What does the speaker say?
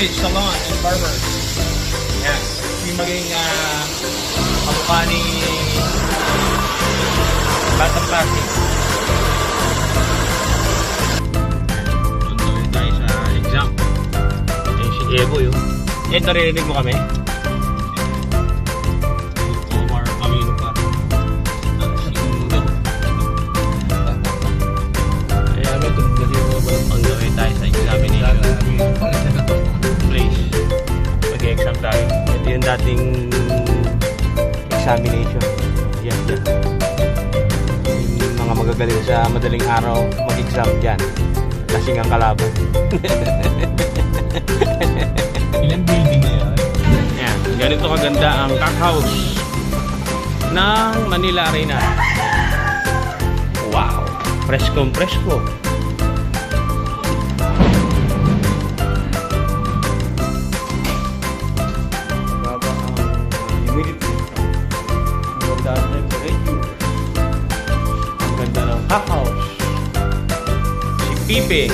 Boys Salon and Barber. Yan. Yung maging kamukha ni Batang Plastic. Tuloy tayo sa exam. Yung si Evo yun. Eh, naririnig mo kami? Omar Camino pa. Kaya may tuloy ang gawin tayo sa examination. Please. Mag-exam tayo. Ito yung dating examination. Yan. Yung mga magagaling sa madaling araw mag-exam dyan. Lasing ang kalaban. Ilang building na yan? Yan. Ganito kaganda ang Cock House ng Manila Arena. Wow! Presko. Ang ganda ng Cock House. Si Pipe